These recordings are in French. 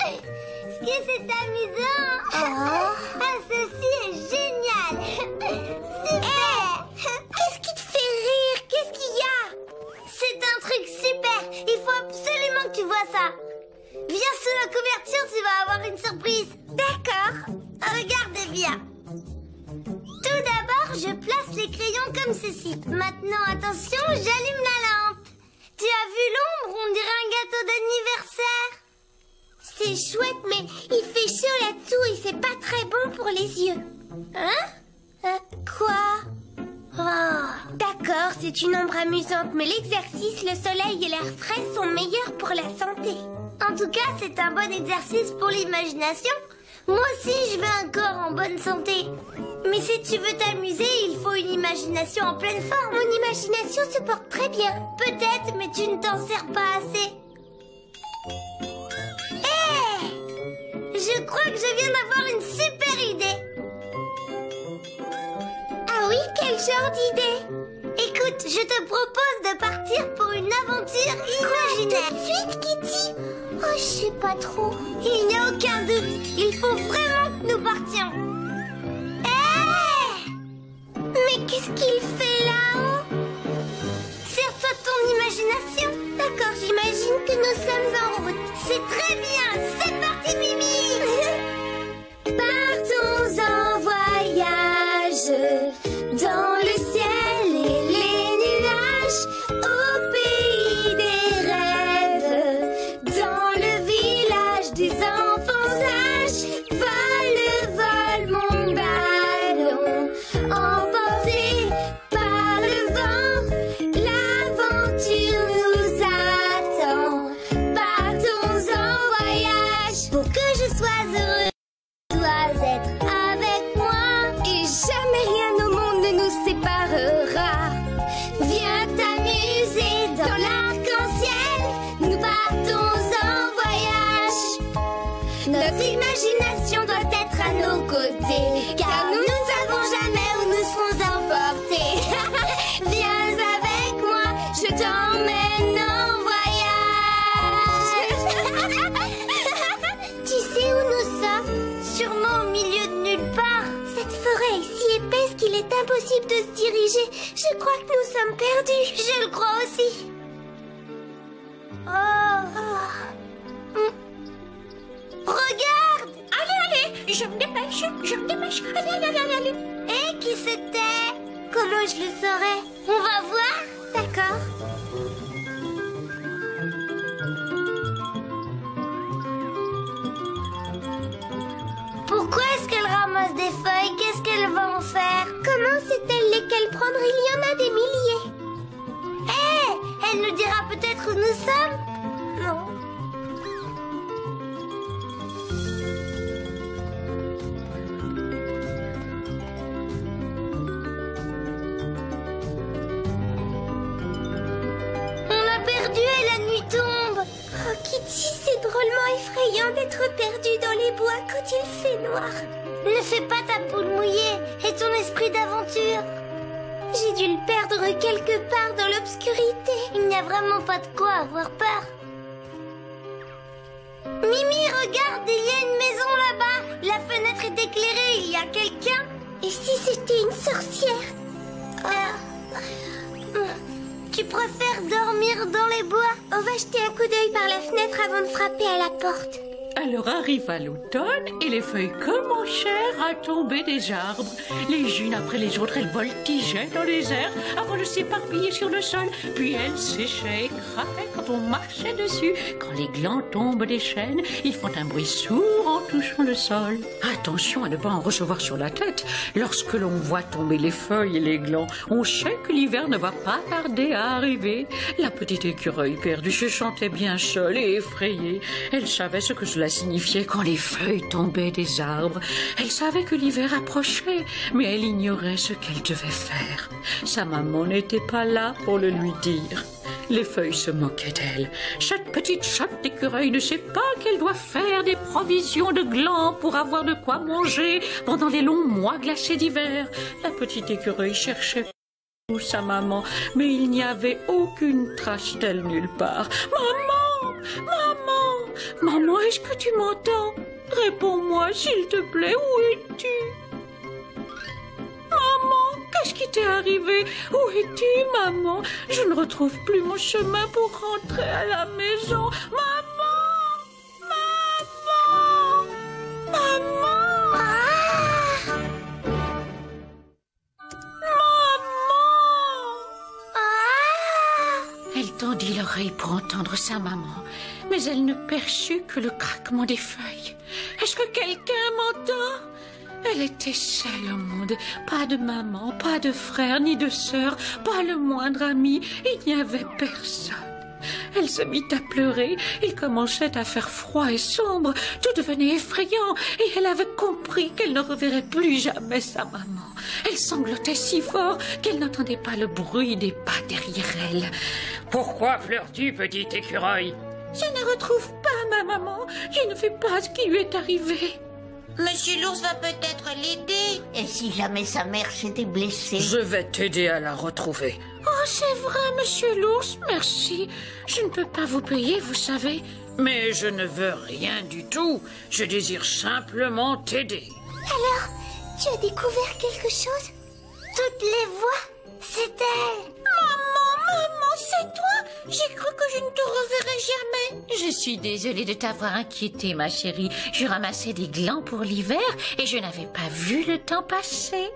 Est-ce que c'est amusant? Ah, ceci est génial. Super. Qu'est-ce qui te fait rire? Qu'est-ce qu'il y a? C'est un truc super. Il faut absolument que tu vois ça. Viens sous la couverture, tu vas avoir une surprise. D'accord. Regarde bien. Tout d'abord, je place les crayons comme ceci. Maintenant, attention, j'allume la lampe. Tu as vu l'ombre? On dirait un gâteau d'anniversaire. C'est chouette, mais il fait chaud là-dessous et c'est pas très bon pour les yeux. Hein? Quoi? Oh. D'accord, c'est une ombre amusante, mais l'exercice, le soleil et l'air frais sont meilleurs pour la santé. En tout cas, c'est un bon exercice pour l'imagination. Moi aussi, je veux un corps en bonne santé. Mais si tu veux t'amuser, il faut une imagination en pleine forme. Mon imagination se porte très bien. Peut-être, mais tu ne t'en sers pas assez. Hé! Je crois que je viens d'avoir une super idée. Ah oui, quel genre d'idée? Écoute, je te propose de partir pour une aventure imaginaire. Tout de suite, Kitty? Oh, je sais pas trop. Il n'y a aucun doute. Il faut vraiment que nous partions. Hé! Mais qu'est-ce qu'il fait là-haut? Sers-toi de ton imagination. D'accord, j'imagine que nous sommes en route. C'est très bien. C'est parti, Mimi. Partons en voyage dans le ciel et les nuages, au pays des rêves, dans le village des enfants sages. Vole, vole mon ballon, emporté par le vent, l'aventure nous attend. Partons en voyage pour que je sois heureux. Tu dois être avec moi et jamais rien au monde ne nous séparera. Viens t'amuser dans l'arc-en-ciel, nous partons en voyage. Notre imagination doit être à nos côtés, car nous ne savons jamais où nous serons emportés. Viens avec moi, je t'emmène en voyage. Tu sais où nous sommes? Sûrement au milieu de nulle part. Cette forêt est si épaisse qu'il est impossible de se diriger. Je crois que nous sommes perdus. Je le crois aussi. Oh. Regarde! Allez, je me dépêche. Allez. Hé, qui c'était? Comment je le saurais? On va voir. D'accord. Pourquoi est-ce qu'elle ramasse des feuilles? Qu'est-ce qu'elle va en faire? Comment sait-elle lesquelles prendre? Il y en a des milliers. Hé! Elle nous dira peut-être où nous sommes? Non. On l'a perdue et la nuit tombe. Oh, Kitty, c'est drôlement effrayant d'être perdu dans les bois quand il fait noir. Ne fais pas ta poule mouillée et ton esprit d'aventure. J'ai dû le perdre quelque part dans l'obscurité. Il n'y a vraiment pas de quoi avoir peur. Mimi, regarde, il y a une maison là-bas. La fenêtre est éclairée, il y a quelqu'un. Et si c'était une sorcière? Tu préfères dormir dans les bois? On va jeter un coup d'œil par la fenêtre avant de frapper à la porte. Alors arriva l'automne et les feuilles commencèrent à tomber des arbres. Les unes après les autres, elles voltigeaient dans les airs avant de s'éparpiller sur le sol. Puis elles séchaient et craquaient quand on marchait dessus. Quand les glands tombent des chênes, ils font un bruit sourd en touchant le sol. Attention à ne pas en recevoir sur la tête. Lorsque l'on voit tomber les feuilles et les glands, on sait que l'hiver ne va pas tarder à arriver. La petite écureuil perdue se sentait bien seule et effrayée. Elle savait ce que cela signifiait quand les feuilles tombaient des arbres. Elle savait que l'hiver approchait, mais elle ignorait ce qu'elle devait faire. Sa maman n'était pas là pour le lui dire. Les feuilles se moquaient d'elle. Cette petite chatte d'écureuil ne sait pas qu'elle doit faire des provisions de glands pour avoir de quoi manger pendant les longs mois glacés d'hiver. La petite écureuil cherchait sa maman, mais il n'y avait aucune trace d'elle nulle part. Maman! Maman! Maman, est-ce que tu m'entends? Réponds-moi, s'il te plaît, où es-tu? Maman, qu'est-ce qui t'est arrivé? Où es-tu, maman? Je ne retrouve plus mon chemin pour rentrer à la maison. Maman! Maman! Maman! Ah! Maman! Ah! Elle tendit l'oreille pour entendre sa maman, mais elle ne perçut que le craquement des feuilles. Est-ce que quelqu'un m'entend? Elle était seule au monde. Pas de maman, pas de frère, ni de sœur, pas le moindre ami. Il n'y avait personne. Elle se mit à pleurer. Il commençait à faire froid et sombre. Tout devenait effrayant et elle avait compris qu'elle ne reverrait plus jamais sa maman. Elle sanglotait si fort qu'elle n'entendait pas le bruit des pas derrière elle. « Pourquoi pleures-tu, petit écureuil ?»« Je ne retrouve pas ma maman. Je ne sais pas ce qui lui est arrivé. » Monsieur l'ours va peut-être l'aider. Et si jamais sa mère s'était blessée? Je vais t'aider à la retrouver. Oh, c'est vrai, monsieur l'ours, merci. Je ne peux pas vous payer, vous savez. Mais je ne veux rien du tout. Je désire simplement t'aider. Alors, tu as découvert quelque chose? Toutes les voix, c'est elle. Maman, c'est toi? J'ai cru que je ne te reverrais jamais. Je suis désolée de t'avoir inquiétée, ma chérie. Je ramassais des glands pour l'hiver et je n'avais pas vu le temps passer.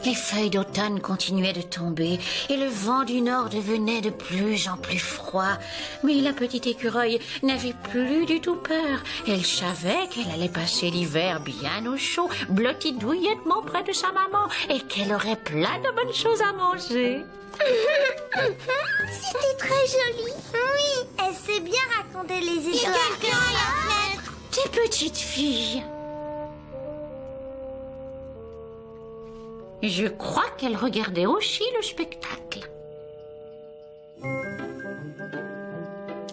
Les feuilles d'automne continuaient de tomber et le vent du nord devenait de plus en plus froid. Mais la petite écureuil n'avait plus du tout peur. Elle savait qu'elle allait passer l'hiver bien au chaud, blottie douillettement près de sa maman et qu'elle aurait plein de bonnes choses à manger. C'était très joli. Oui, elle sait bien raconter les histoires. Il y a quelqu'un à la fenêtre. Tes petites filles. Je crois qu'elle regardait aussi le spectacle.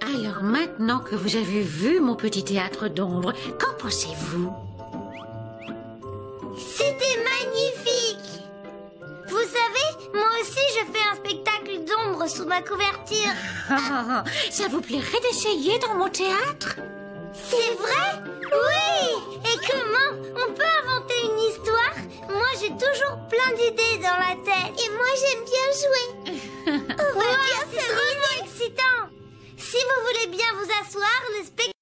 Alors maintenant que vous avez vu mon petit théâtre d'ombre, qu'en pensez-vous? C'était magnifique. Vous savez, moi aussi je fais un spectacle d'ombre sous ma couverture. Ça vous plairait d'essayer dans mon théâtre? C'est vrai? Oui. Et comment on peut inventer une histoire? Moi j'ai toujours plein d'idées dans la tête. Et moi j'aime bien jouer. On va bien se trop excitant. Si vous voulez bien vous asseoir, le spectacle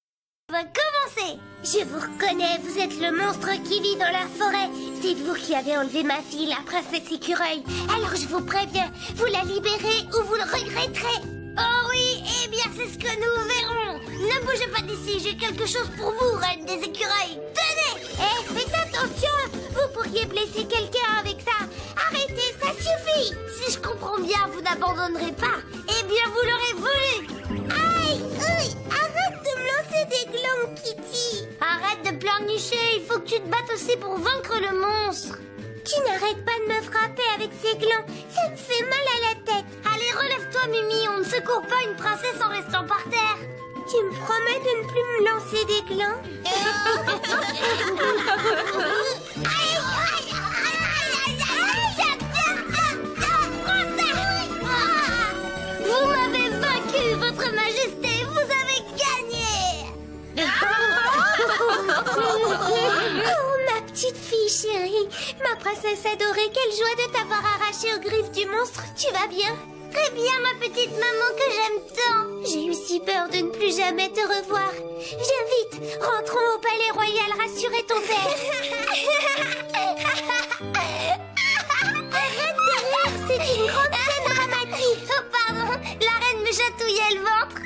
va commencer. Je vous reconnais, vous êtes le monstre qui vit dans la forêt. C'est vous qui avez enlevé ma fille, la princesse écureuil. Alors je vous préviens, vous la libérez ou vous le regretterez. Oh oui, eh bien c'est ce que nous verrons. Ne bougez pas d'ici, j'ai quelque chose pour vous, reine des écureuils. Tenez. Faites attention, vous pourriez blesser quelqu'un avec ça. Arrêtez, ça suffit. Si je comprends bien, vous n'abandonnerez pas. Eh bien vous l'aurez voulu. Aïe, arrête de me lancer des glands, Kitty. Arrête de pleurnicher, il faut que tu te battes aussi pour vaincre le monstre. Tu n'arrêtes pas de me frapper avec ces glands, ça me fait mal à la tête. Allez, relève-toi, Mimi, on ne secourt pas une princesse en restant par terre. Tu me promets de ne plus me lancer des glands? Vous m'avez vaincu, votre majesté, vous avez gagné. Oh, ma petite fille chérie, ma princesse adorée, quelle joie de t'avoir arrachée aux griffes du monstre. Tu vas bien? Très bien, ma petite maman que j'aime tant. J'ai eu si peur de ne plus jamais te revoir. Viens vite, rentrons au palais royal rassurer ton père. Arrête de rire, c'est une grande scène dramatique. Oh pardon, la reine me chatouillait le ventre.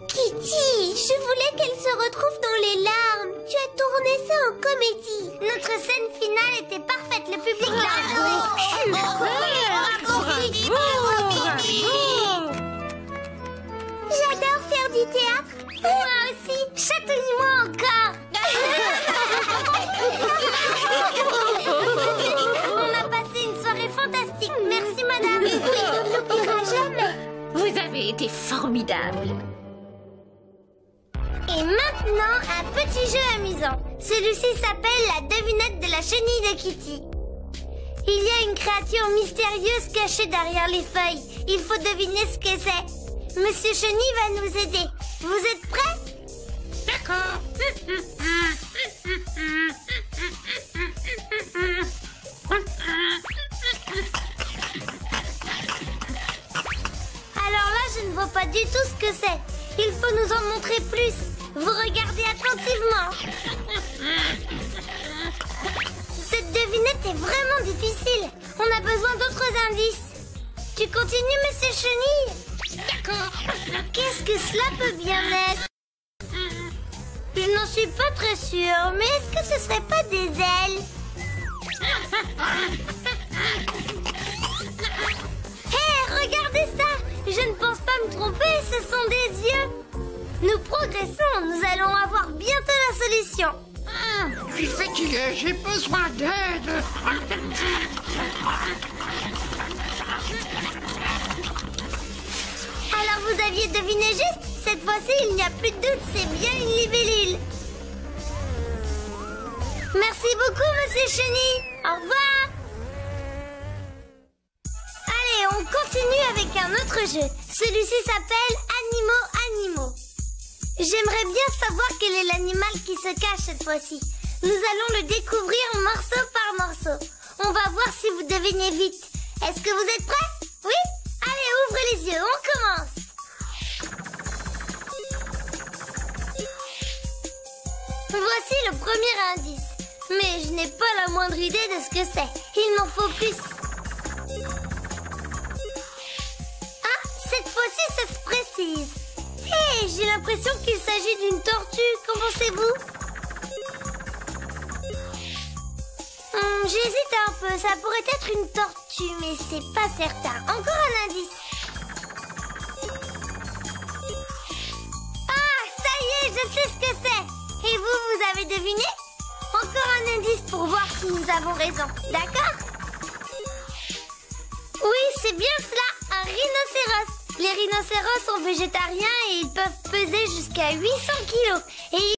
Kitty, je voulais qu'elle se retrouve dans les larmes. Tu as tourné ça en comédie. Notre scène finale était parfaite, le public l'a adoré. J'adore faire du théâtre. Moi aussi, chatouille-moi encore. On a passé une soirée fantastique. Merci, madame. Oui, on ne l'oubliera jamais. Vous avez été formidable. Et maintenant, un petit jeu amusant. Celui-ci s'appelle la devinette de la chenille de Kitty. Il y a une créature mystérieuse cachée derrière les feuilles. Il faut deviner ce que c'est. Monsieur Chenille va nous aider. Vous êtes prêts? D'accord. Alors là, je ne vois pas du tout ce que c'est. Il faut nous en montrer plus. Vous regardez attentivement. Cette devinette est vraiment difficile. On a besoin d'autres indices. Tu continues, Monsieur Chenille? D'accord. Qu'est-ce que cela peut bien être? Je n'en suis pas très sûre, mais est-ce que ce serait pas des ailes? Hé, regardez ça! Je ne pense pas me tromper, ce sont des yeux. Nous progressons, nous allons avoir bientôt la solution. Je suis fatigué, j'ai besoin d'aide. Alors vous aviez deviné juste? Cette fois-ci, il n'y a plus de doute, c'est bien une libellule. Merci beaucoup, Monsieur Chenille. Au revoir. Allez, on continue avec un autre jeu. Celui-ci s'appelle Animaux. J'aimerais bien savoir quel est l'animal qui se cache cette fois-ci. Nous allons le découvrir morceau par morceau. On va voir si vous devinez vite. Est-ce que vous êtes prêts? Oui? Allez, ouvrez les yeux, on commence. Voici le premier indice. Mais je n'ai pas la moindre idée de ce que c'est. Il m'en faut plus. Ah, cette fois-ci, ça se précise. Hé, j'ai l'impression qu'il s'agit d'une tortue. Qu'en pensez-vous? J'hésite un peu. Ça pourrait être une tortue, mais c'est pas certain. Encore un indice. Ah, ça y est, je sais ce que c'est. Et vous avez deviné? Encore un indice pour voir si nous avons raison. D'accord? Oui, c'est bien cela, un rhinocéros. Les rhinocéros sont végétariens et ils peuvent peser jusqu'à 800 kilos. Et